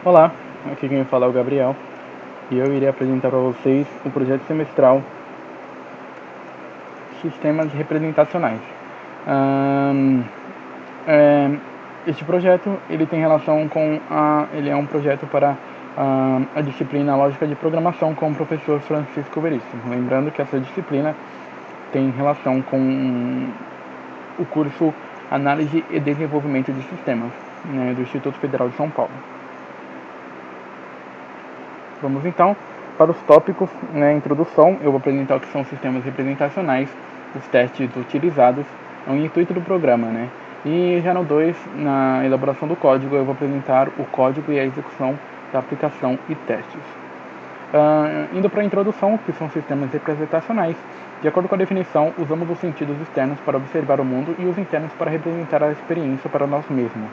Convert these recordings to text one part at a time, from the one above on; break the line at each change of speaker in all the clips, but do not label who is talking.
Olá, aqui quem fala é o Gabriel e eu irei apresentar para vocês o projeto semestral Sistemas Representacionais. Ahn, é, este projeto ele tem relação com ele é um projeto para a disciplina Lógica de Programação com o professor Francisco Veríssimo. Lembrando que essa disciplina tem relação com o curso Análise e Desenvolvimento de Sistemas, né, do Instituto Federal de São Paulo. Vamos então para os tópicos, introdução. Eu vou apresentar o que são sistemas representacionais, os testes utilizados, o intuito do programa, E já no 2, na elaboração do código, eu vou apresentar o código e a execução da aplicação e testes. Indo para a introdução, que são sistemas representacionais. De acordo com a definição, usamos os sentidos externos para observar o mundo e os internos para representar a experiência para nós mesmos.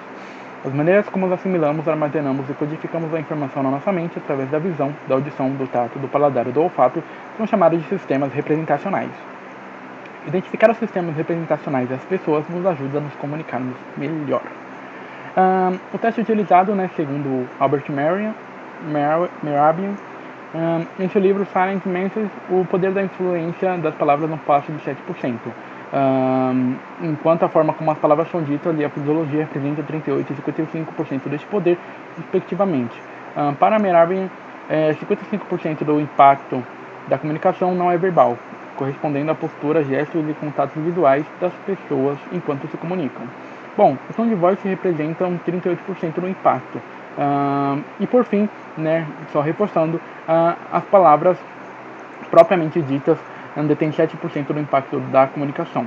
As maneiras como assimilamos, armazenamos e codificamos a informação na nossa mente através da visão, da audição, do tato, do paladar e do olfato são chamados de sistemas representacionais. Identificar os sistemas representacionais das pessoas nos ajuda a nos comunicarmos melhor. O teste utilizado, segundo Albert Mehrabian, em seu livro Silent Messages, o poder da influência das palavras não passa de 7%. Enquanto a forma como as palavras são ditas e a fisiologia representa 38% e 55% deste poder, respectivamente. Para Mehrabian, 55% do impacto da comunicação não é verbal, correspondendo à postura, gestos e contatos visuais das pessoas enquanto se comunicam. Bom, o tom de voz representa 38% do impacto. E por fim, só reforçando, as palavras propriamente ditas detêm 7% do impacto da comunicação.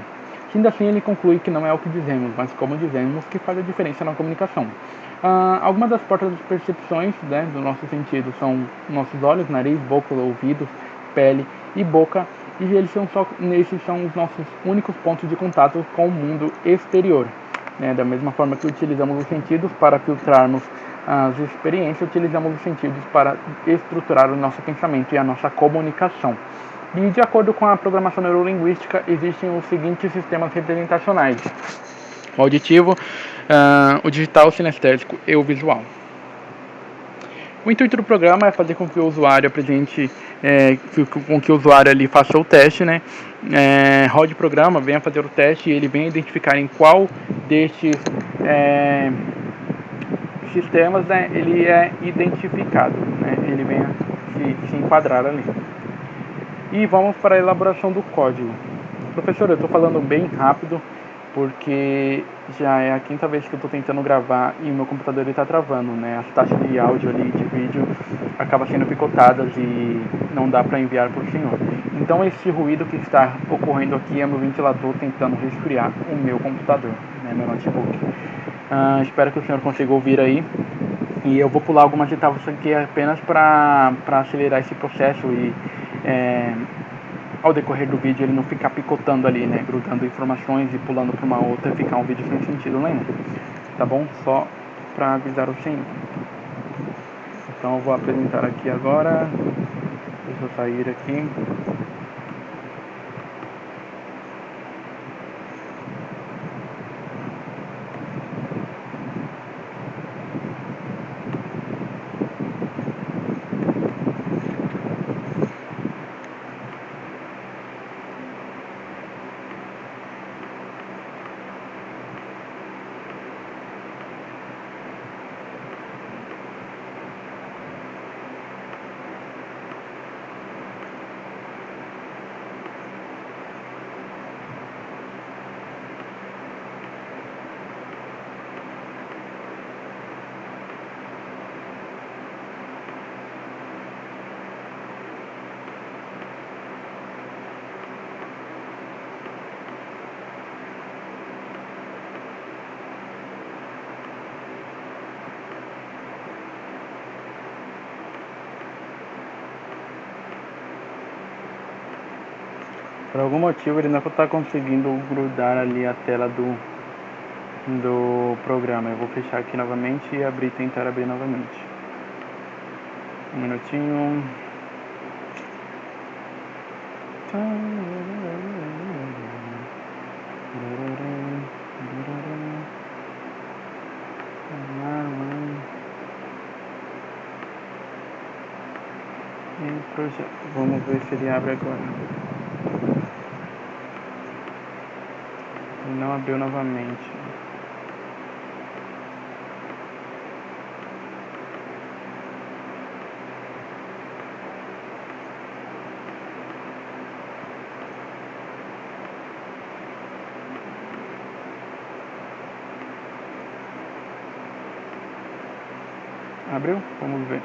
Sendo assim, ele conclui que não é o que dizemos, mas como dizemos que faz a diferença na comunicação. Algumas das portas das percepções do nosso sentido são nossos olhos, nariz, boca, ouvidos, pele e boca, e esses são os nossos únicos pontos de contato com o mundo exterior. Da mesma forma que utilizamos os sentidos para filtrarmos as experiências, utilizamos os sentidos para estruturar o nosso pensamento e a nossa comunicação. E de acordo com a programação neurolinguística, existem os seguintes sistemas representacionais: o auditivo, o digital, o sinestésico e o visual. O intuito do programa é fazer com que o usuário com que o usuário ali faça o teste, rode o programa, venha fazer o teste e ele venha identificar em qual destes sistemas ele é identificado, ele venha se enquadrar ali. E vamos para a elaboração do código. Professor, eu estou falando bem rápido porque já é a quinta vez que eu estou tentando gravar e o meu computador está travando, As taxas de áudio ali, de vídeo, acabam sendo picotadas e não dá para enviar para o senhor. Então esse ruído que está ocorrendo aqui é meu ventilador tentando resfriar o meu computador, meu notebook. Espero que o senhor consiga ouvir aí. E eu vou pular algumas etapas aqui apenas para acelerar esse processo e ao decorrer do vídeo ele não ficar picotando ali, grudando informações e pulando para uma outra e ficar um vídeo sem sentido nenhum. Tá bom? Só para avisar o senhor. Então eu vou apresentar aqui agora. Deixa eu sair aqui. Por algum motivo ele não está conseguindo grudar ali a tela do programa. Eu vou fechar aqui novamente e tentar abrir novamente. Um minutinho. E projeto. Vamos ver se ele abre agora. Ele não abriu novamente. Abriu? Vamos ver.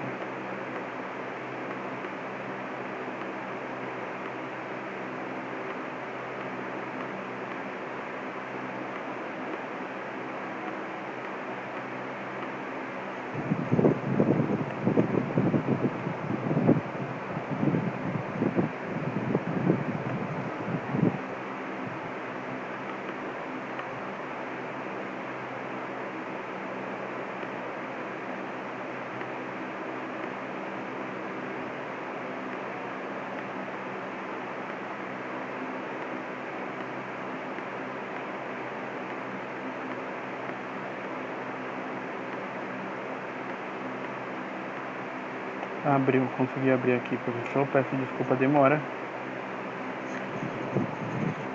Abriu, consegui abrir aqui, professor. Peço desculpa a demora.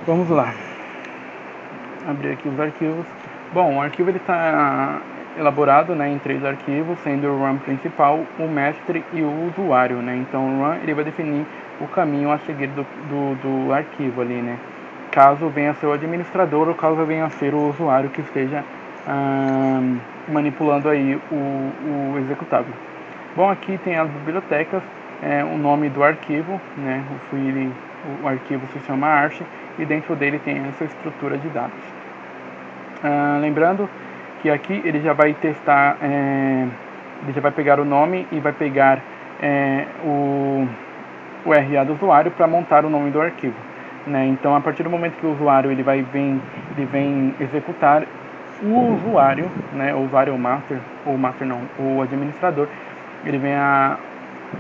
Vamos lá. Abrir aqui os arquivos. Bom, o arquivo ele está elaborado, né, em 3 arquivos, sendo o run principal, o mestre e o usuário, né. Então o run ele vai definir o caminho a seguir do arquivo ali, né. Caso venha a ser o administrador ou caso venha a ser o usuário que esteja manipulando aí o executável. Bom, aqui tem as bibliotecas, o nome do arquivo, né, o arquivo se chama arch e dentro dele tem essa estrutura de dados. Lembrando que aqui ele já vai testar, ele já vai pegar o nome e vai pegar o RA do usuário para montar o nome do arquivo. Né? Então, a partir do momento que o usuário ele vem executar, o usuário, né, o usuário ou master não, o administrador, ele vem a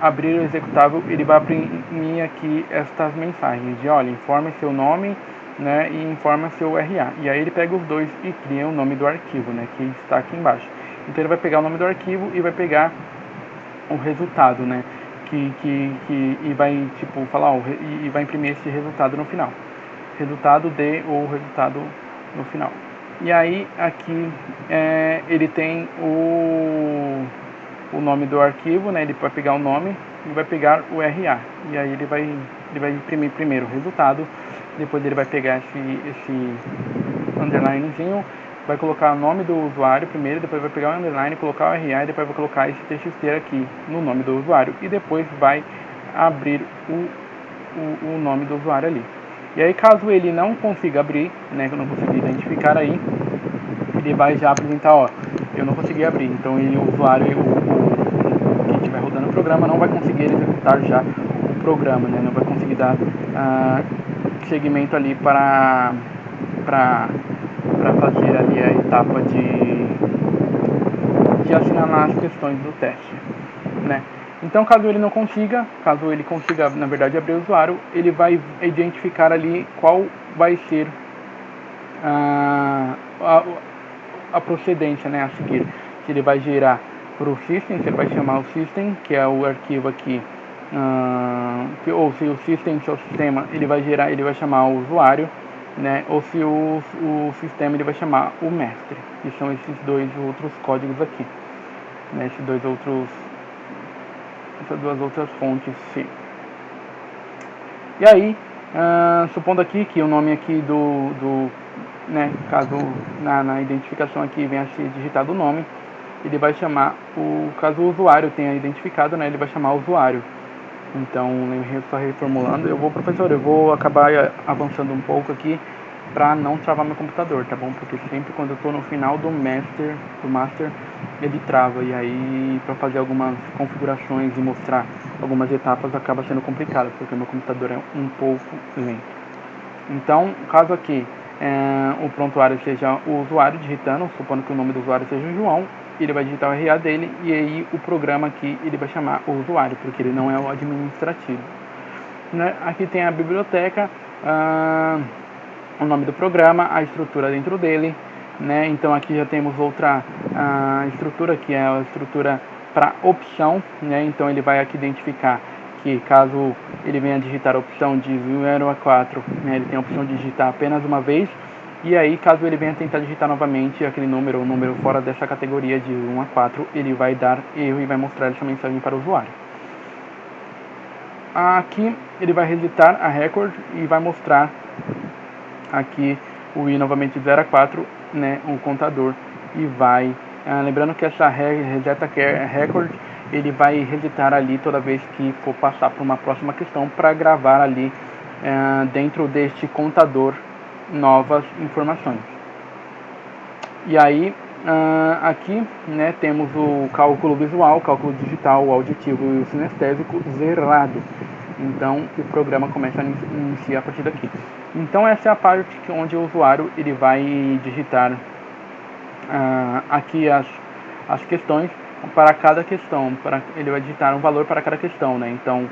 abrir o executável, ele vai imprimir aqui estas mensagens de, olha, informe seu nome, né, e informa seu RA. E aí ele pega os dois e cria o nome do arquivo, né, que está aqui embaixo. Então ele vai pegar o nome do arquivo e vai pegar o resultado, né, e vai tipo falar, e vai imprimir esse resultado no final. Resultado de ou resultado no final. E aí aqui ele tem o nome do arquivo, né? Ele vai pegar o nome e vai pegar o RA. E aí ele vai imprimir primeiro o resultado, depois ele vai pegar esse underlinezinho, vai colocar o nome do usuário primeiro, depois vai pegar o underline, colocar o RA e depois vai colocar esse TXT aqui no nome do usuário e depois vai abrir o nome do usuário ali. E aí caso ele não consiga abrir, né, que eu não consegui identificar aí, ele vai já apresentar, ó, eu não consegui abrir, então o usuário, quem estiver rodando o programa não vai conseguir executar já o programa, né, não vai conseguir dar segmento ali para fazer ali a etapa de assinalar as questões do teste, né. Então, caso ele consiga, na verdade, abrir o usuário, ele vai identificar ali qual vai ser a procedência, né, a seguir. Se ele vai gerar para o system, se ele vai chamar o system, que é o arquivo aqui, ou se o system, seu sistema, ele vai chamar o usuário, né, ou se o sistema ele vai chamar o mestre, que são esses dois outros códigos aqui, né, essas duas outras fontes. Sim. E aí, supondo aqui que o nome aqui né, caso na identificação aqui venha a ser digitado o nome, ele vai chamar caso o usuário tenha identificado, né, ele vai chamar o usuário. Então, só reformulando, professor, eu vou acabar avançando um pouco aqui para não travar meu computador, tá bom? Porque sempre quando eu estou no final do master, ele trava e aí para fazer algumas configurações e mostrar algumas etapas acaba sendo complicado, porque meu computador é um pouco lento. Então, caso aqui o prontuário seja o usuário digitando, supondo que o nome do usuário seja o João, ele vai digitar o RA dele e aí o programa aqui ele vai chamar o usuário, porque ele não é o administrativo. Né? Aqui tem a biblioteca, o nome do programa, a estrutura dentro dele, né? Então aqui já temos outra estrutura que é a estrutura para opção, né? Então ele vai aqui identificar que caso ele venha digitar a opção de 0 a 4, né, ele tem a opção de digitar apenas uma vez, e aí caso ele venha tentar digitar novamente aquele número, ou número fora dessa categoria de 1 a 4, ele vai dar erro e vai mostrar essa mensagem para o usuário. Aqui ele vai resetar a record e vai mostrar aqui o i novamente 0 a 4, né, o contador, e vai, lembrando que essa reseta record, ele vai resetar ali toda vez que for passar para uma próxima questão para gravar ali dentro deste contador novas informações. E aí aqui, né, temos o cálculo visual, cálculo digital, o auditivo e o sinestésico zerado. Então o programa começa a iniciar a partir daqui. Então essa é a parte onde o usuário ele vai digitar aqui as questões para cada questão, ele vai digitar um valor para cada questão, né? Então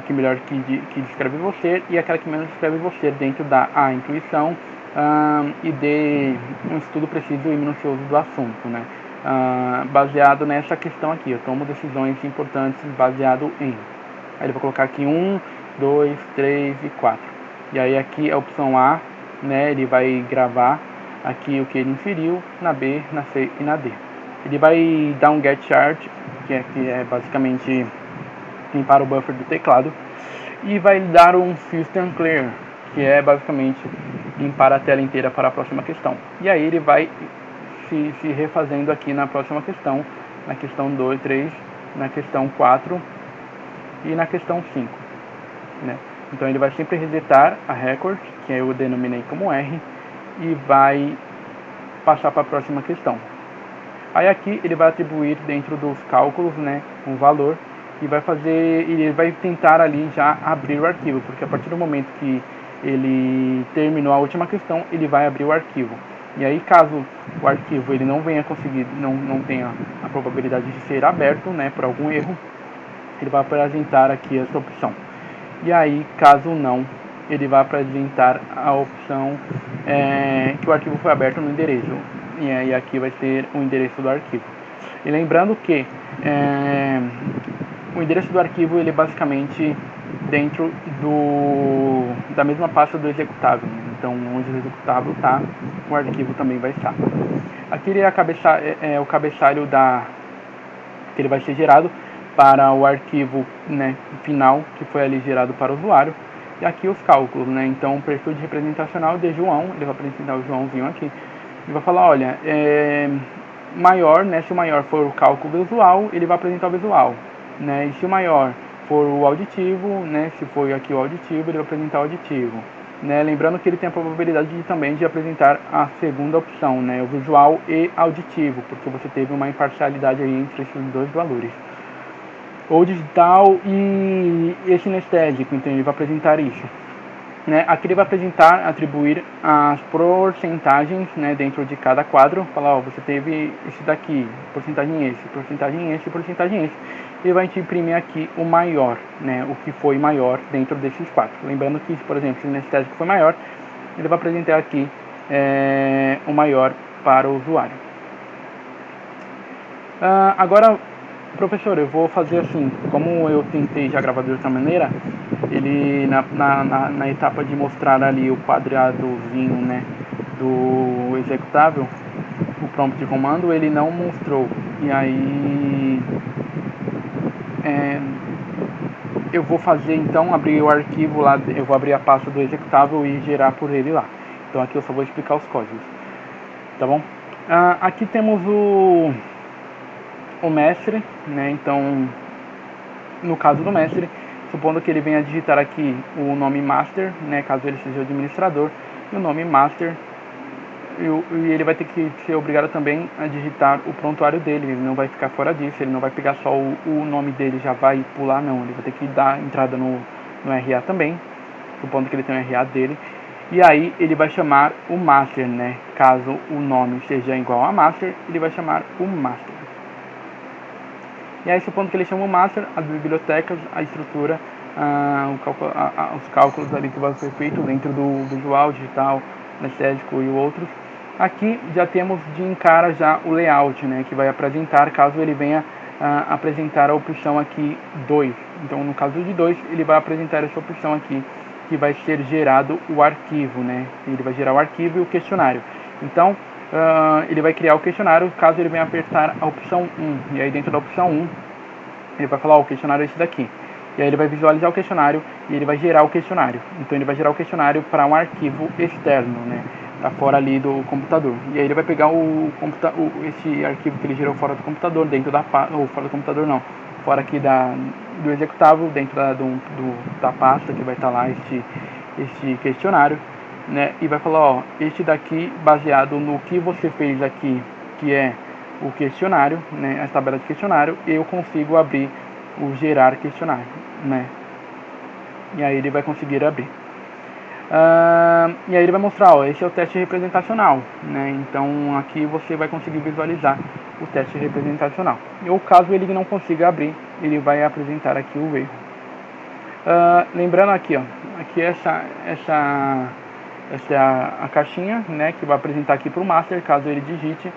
que melhor que descreve você e aquela que menos descreve você dentro da intuição e de um estudo preciso e minucioso do assunto, né? Baseado nessa questão aqui, eu tomo decisões importantes baseado em. Aí ele vai colocar aqui 1, 2, 3 e 4. E aí aqui a opção A, né? Ele vai gravar aqui o que ele inferiu na B, na C e na D. Ele vai dar um get chart, que é basicamente limpar o buffer do teclado, e vai dar um system clear, que é basicamente limpar a tela inteira para a próxima questão. E aí ele vai se refazendo aqui na próxima questão, na questão 2, 3, na questão 4 e na questão 5, né? Então ele vai sempre resetar a record, que eu denominei como R, e vai passar para a próxima questão. Aí aqui ele vai atribuir dentro dos cálculos, né, um valor, e vai fazer, ele vai tentar ali já abrir o arquivo, porque a partir do momento que ele terminou a última questão, ele vai abrir o arquivo. E aí caso o arquivo ele não venha conseguir, não tenha a probabilidade de ser aberto, né, por algum erro, ele vai apresentar aqui essa opção. E aí caso não, ele vai apresentar a opção que o arquivo foi aberto no endereço. E aí aqui vai ser o endereço do arquivo. E lembrando que o endereço do arquivo ele é basicamente dentro da mesma pasta do executável. Então onde o executável está, o arquivo também vai estar. Aqui ele é o cabeçalho que ele vai ser gerado para o arquivo, né, final que foi ali gerado para o usuário. E aqui os cálculos, né? Então o perfil de representacional de João, ele vai apresentar o Joãozinho aqui e vai falar, olha, maior, né? Se o maior for o cálculo visual, ele vai apresentar o visual, né? E se o maior for o auditivo, né? Se for aqui o auditivo, ele vai apresentar o auditivo, né? Lembrando que ele tem a probabilidade também de apresentar a segunda opção, né? O visual e auditivo, porque você teve uma imparcialidade aí entre esses dois valores. Ou digital e sinestésico, então ele vai apresentar isso, né? Aqui ele vai atribuir as porcentagens, né, dentro de cada quadro, falar, ó, você teve esse daqui, porcentagem esse, porcentagem esse, porcentagem esse. Ele vai te imprimir aqui o maior, né, o que foi maior dentro desses quatro. Lembrando que, por exemplo, se o sinestésico foi maior, ele vai apresentar aqui o maior para o usuário. Agora, professor, eu vou fazer assim, como eu tentei já gravar de outra maneira, ele na etapa de mostrar ali o quadradozinho, né, do executável, o prompt de comando, ele não mostrou. E aí eu vou fazer então, abrir o arquivo lá, eu vou abrir a pasta do executável e gerar por ele lá. Então aqui eu só vou explicar os códigos, tá bom? Aqui temos o mestre, né? Então, no caso do mestre, supondo que ele venha digitar aqui o nome master, né? Caso ele seja o administrador, e o nome master, e ele vai ter que ser obrigado também a digitar o prontuário dele. Ele não vai ficar fora disso, ele não vai pegar só o nome dele já vai pular, não. Ele vai ter que dar entrada no RA também, supondo que ele tenha o RA dele. E aí ele vai chamar o master, né? Caso o nome seja igual a master, ele vai chamar o master. E aí, supondo que ele chama o master, as bibliotecas, a estrutura, os cálculos ali que vão ser feitos dentro do visual, digital, anestésico e outros. Aqui já temos de encara já o layout, né, que vai apresentar caso ele venha apresentar a opção aqui 2. Então, no caso de 2, ele vai apresentar essa opção aqui, que vai ser gerado o arquivo, né? Ele vai gerar o arquivo e o questionário. Então, ele vai criar o questionário caso ele venha apertar a opção 1. E aí, dentro da opção 1, ele vai falar, o questionário é esse daqui. E aí ele vai visualizar o questionário e ele vai gerar o questionário. Então ele vai gerar o questionário para um arquivo externo, né? Tá fora ali do computador. E aí ele vai pegar esse arquivo que ele gerou fora do computador, dentro da ou fora do computador não, fora aqui do executável, dentro da pasta que vai estar lá este questionário, né? E vai falar, ó, este daqui baseado no que você fez aqui, que é o questionário, né? A tabela de questionário, eu consigo abrir o gerar questionário, né? E aí ele vai conseguir abrir. E aí ele vai mostrar, ó, esse é o teste representacional, né? Então aqui você vai conseguir visualizar o teste representacional. Ou caso ele não consiga abrir, ele vai apresentar aqui o erro. Lembrando aqui, ó, aqui essa é a caixinha, né, que vai apresentar aqui para o master, caso ele digite.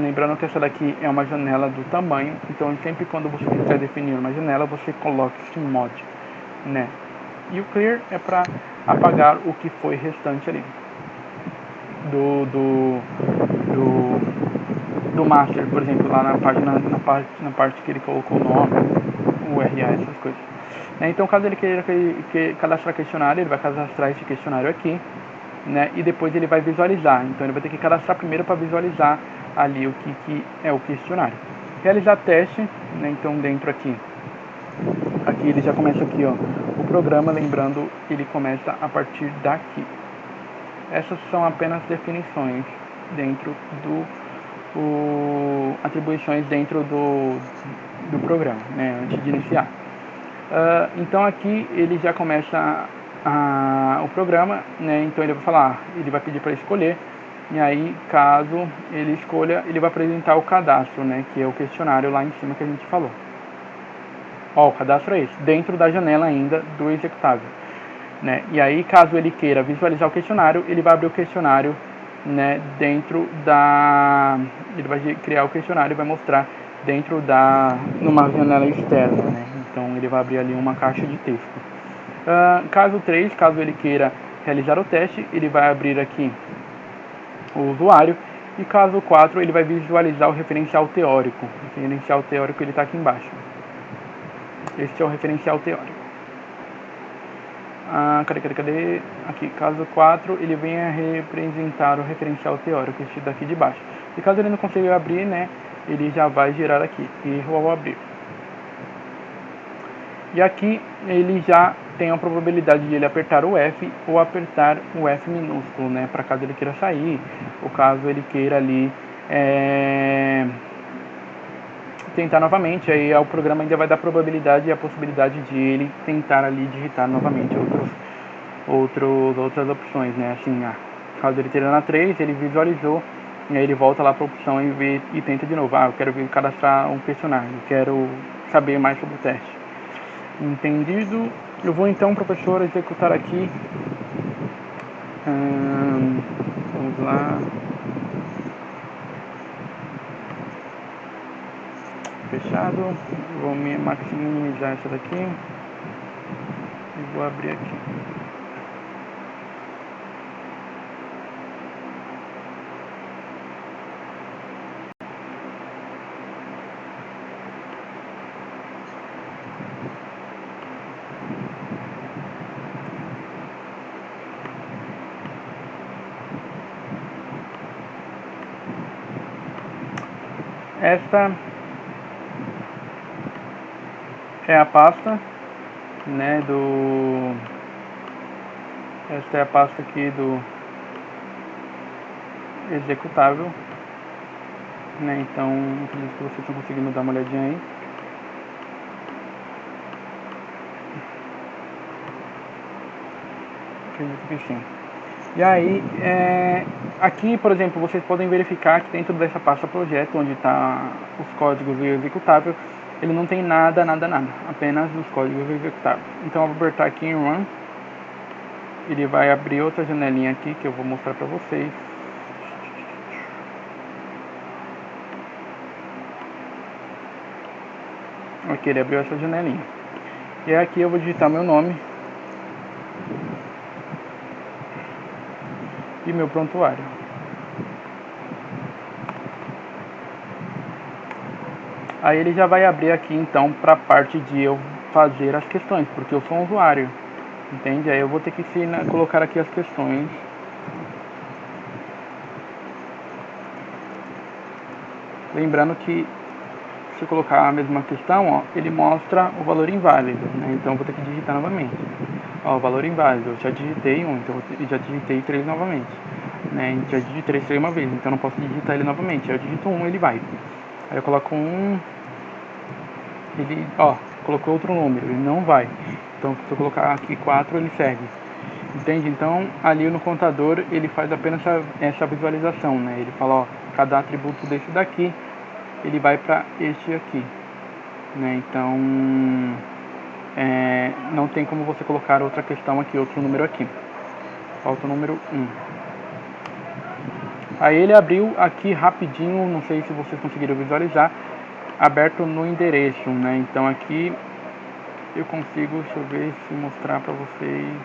Lembrando que essa daqui é uma janela do tamanho, então sempre quando você quiser definir uma janela, você coloca esse mod, né? E o clear é para apagar o que foi restante ali do master, por exemplo, lá na página, na parte que ele colocou o nome, o URL, essas coisas. Então, caso ele queira cadastrar questionário, ele vai cadastrar esse questionário aqui, né? E depois ele vai visualizar. Então, ele vai ter que cadastrar primeiro para visualizar ali o que é o questionário. Realizar teste, né? Então, dentro aqui ele já começa aqui, ó, o programa, lembrando, ele começa a partir daqui. Essas são apenas definições dentro atribuições dentro do programa, né, antes de iniciar. Então aqui ele já começa o programa, né, então ele vai falar, ele vai pedir para escolher, e aí caso ele escolha, ele vai apresentar o cadastro, né, que é o questionário lá em cima que a gente falou. Ó, o cadastro é esse, dentro da janela ainda do executável, né, e aí caso ele queira visualizar o questionário, ele vai abrir o questionário, né, ele vai criar o questionário e vai mostrar dentro numa janela externa, né? Então ele vai abrir ali uma caixa de texto. Caso 3, caso ele queira realizar o teste, ele vai abrir aqui o usuário, e caso 4, ele vai visualizar o referencial teórico. O referencial teórico ele está aqui embaixo. Este é o referencial teórico. Cadê? Aqui, caso 4, ele venha representar o referencial teórico, este daqui de baixo. E caso ele não consiga abrir, né, ele já vai gerar aqui, erro ao abrir. E aqui ele já tem a probabilidade de ele apertar o F ou apertar o F minúsculo, né, para caso ele queira sair, ou caso ele queira ali tentar novamente, aí o programa ainda vai dar probabilidade e a possibilidade de ele tentar ali digitar novamente outras opções, né, assim, caso ele esteja na 3, ele visualizou, e aí ele volta lá para a opção e tenta de novo, eu quero cadastrar um questionário, quero saber mais sobre o teste. Entendido? Eu vou então, professor, executar aqui, vamos lá, fechado, vou maximizar essa daqui e vou abrir aqui. Esta é a pasta, né, esta é a pasta aqui do executável, né, então acredito que vocês estão conseguindo dar uma olhadinha aí. Acredito que sim. E aí, aqui, por exemplo, vocês podem verificar que dentro dessa pasta projeto, onde está os códigos e o executável, ele não tem nada, apenas os códigos e o executável. Então eu vou apertar aqui em Run, ele vai abrir outra janelinha aqui que eu vou mostrar para vocês. Aqui ele abriu essa janelinha. E aqui eu vou digitar meu nome e meu prontuário. Aí ele já vai abrir aqui então para a parte de eu fazer as questões, porque eu sou um usuário, entende? Aí eu vou ter que colocar aqui as questões. Lembrando que se eu colocar a mesma questão, ó, ele mostra o valor inválido, né? Então eu vou ter que digitar novamente. Ó, o valor inválido, eu já digitei um, então eu já digitei 3 novamente, né? Já digitei 3 uma vez, então eu não posso digitar ele novamente. Aí eu digito um, ele vai. Aí eu coloco um, ele, ó, colocou outro número, ele não vai. Então se eu colocar aqui 4, ele segue. Entende? Então ali no contador ele faz apenas essa visualização, né? Ele fala, ó, cada atributo desse daqui ele vai para este aqui, né? Então não tem como você colocar outra questão aqui, outro número aqui. Falta o número 1. Aí ele abriu aqui rapidinho, não sei se vocês conseguiram visualizar, aberto no endereço, né? Então aqui eu consigo, deixa eu ver se mostrar para vocês.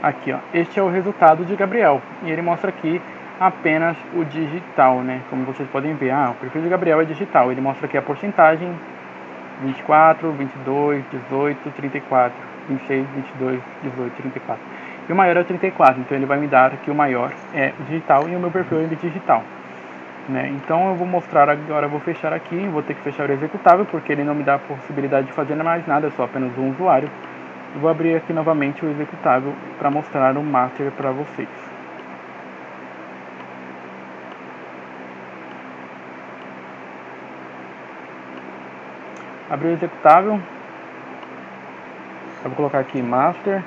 Aqui, ó, este é o resultado de Gabriel, e ele mostra aqui apenas o digital, né? Como vocês podem ver, o perfil de Gabriel é digital, ele mostra aqui a porcentagem, 24, 22, 18, 34, 26, 22, 18, 34. E o maior é o 34, então ele vai me dar que o maior é o digital e o meu perfil é digital, né? Então eu vou mostrar agora, eu vou fechar aqui, vou ter que fechar o executável, porque ele não me dá a possibilidade de fazer mais nada, eu sou apenas um usuário. Eu vou abrir aqui novamente o executável para mostrar o master para vocês. Abrir o executável, eu vou colocar aqui master,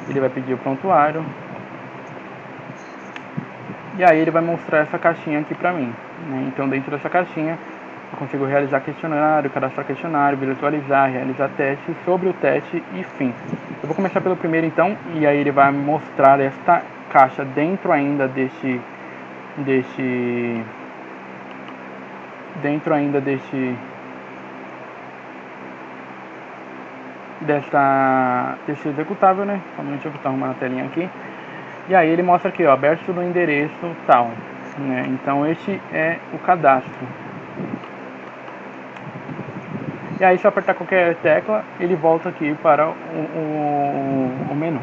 ele vai pedir o prontuário, e aí ele vai mostrar essa caixinha aqui para mim, né? Então dentro dessa caixinha eu consigo realizar questionário, cadastrar questionário, visualizar, realizar testes, sobre o teste e fim. Eu vou começar pelo primeiro então, e aí ele vai mostrar esta caixa dentro ainda deste desse executável, né? Somente eu vou arrumar a telinha aqui. E aí ele mostra aqui, ó, aberto no endereço tal, né? Então este é o cadastro. E aí se eu apertar qualquer tecla, ele volta aqui para o menu.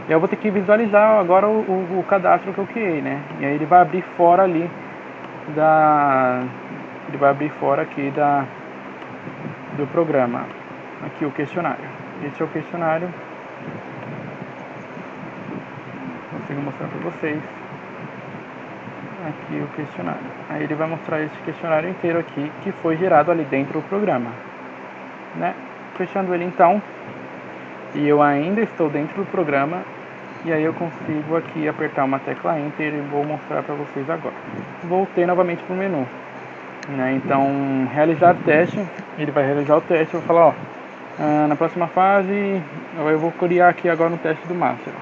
E eu vou ter que visualizar agora o cadastro que eu criei, né? E aí ele vai abrir fora ali ele vai abrir fora aqui do programa. Aqui o questionário. Esse é o questionário. Consigo mostrar para vocês. Aqui o questionário. Aí ele vai mostrar esse questionário inteiro aqui que foi gerado ali dentro do programa, né? Fechando ele então, e eu ainda estou dentro do programa, e aí eu consigo aqui apertar uma tecla Enter e vou mostrar para vocês agora. Voltei novamente para o menu, né? Então realizar teste, ele vai realizar o teste, eu vou falar, ó, na próxima fase eu vou criar aqui agora no teste do master.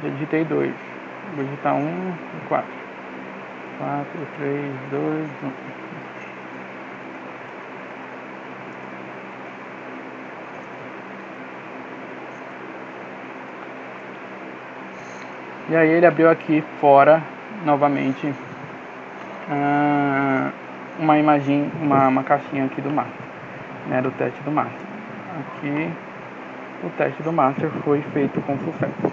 Já digitei 2, vou digitar 1 e 4. 4, 3, 2, 1. E aí ele abriu aqui fora novamente uma imagem, uma caixinha aqui do master, né, do teste do master. Aqui o teste do master foi feito com sucesso.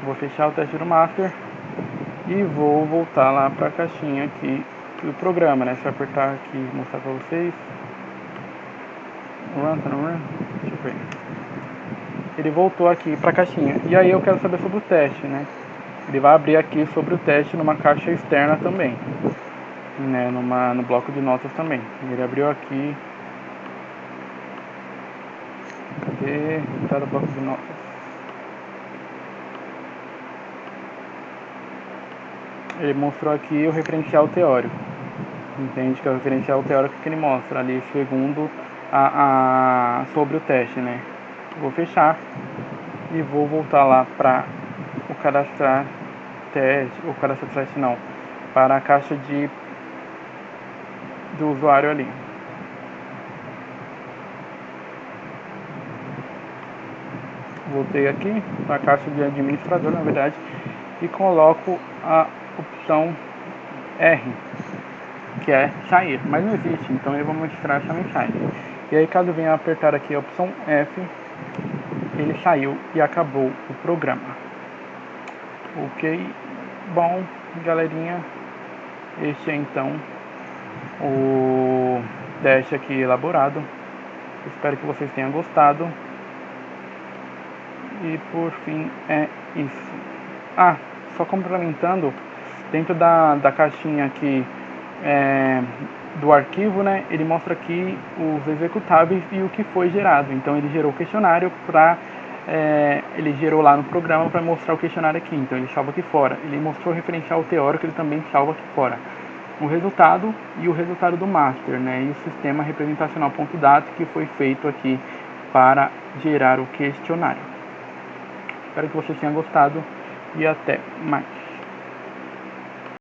Vou fechar o teste do master e vou voltar lá para a caixinha aqui do programa, né? Se eu apertar aqui e mostrar para vocês. Run, deixa eu ver. Ele voltou aqui para a caixinha. E aí eu quero saber sobre o teste, né? Ele vai abrir aqui sobre o teste numa caixa externa também, né? No bloco de notas também. Ele abriu aqui. Cadê? Tá no bloco de notas. Ele mostrou aqui o referencial teórico. Entende que é o referencial teórico que ele mostra ali segundo sobre o teste, né? Vou fechar. e vou voltar lá para o cadastrar teste, ou cadastrar teste não, para a caixa do usuário ali. Voltei aqui na caixa de administrador, na verdade, e coloco a opção R, que é sair, mas não existe, então ele vai mostrar essa mensagem. E aí, caso venha apertar aqui a opção F, ele saiu e acabou o programa. Ok, bom, galerinha, este é então o teste aqui elaborado. Espero que vocês tenham gostado. E por fim é isso. Só complementando, dentro da caixinha aqui do arquivo, né, ele mostra aqui os executáveis e o que foi gerado. Então ele gerou o questionário ele gerou lá no programa para mostrar o questionário aqui. Então ele salva aqui fora. Ele mostrou o referencial teórico, ele também salva aqui fora. O resultado e o resultado do master, né, e o sistema representacional.dat que foi feito aqui para gerar o questionário. Espero que vocês tenham gostado e até mais.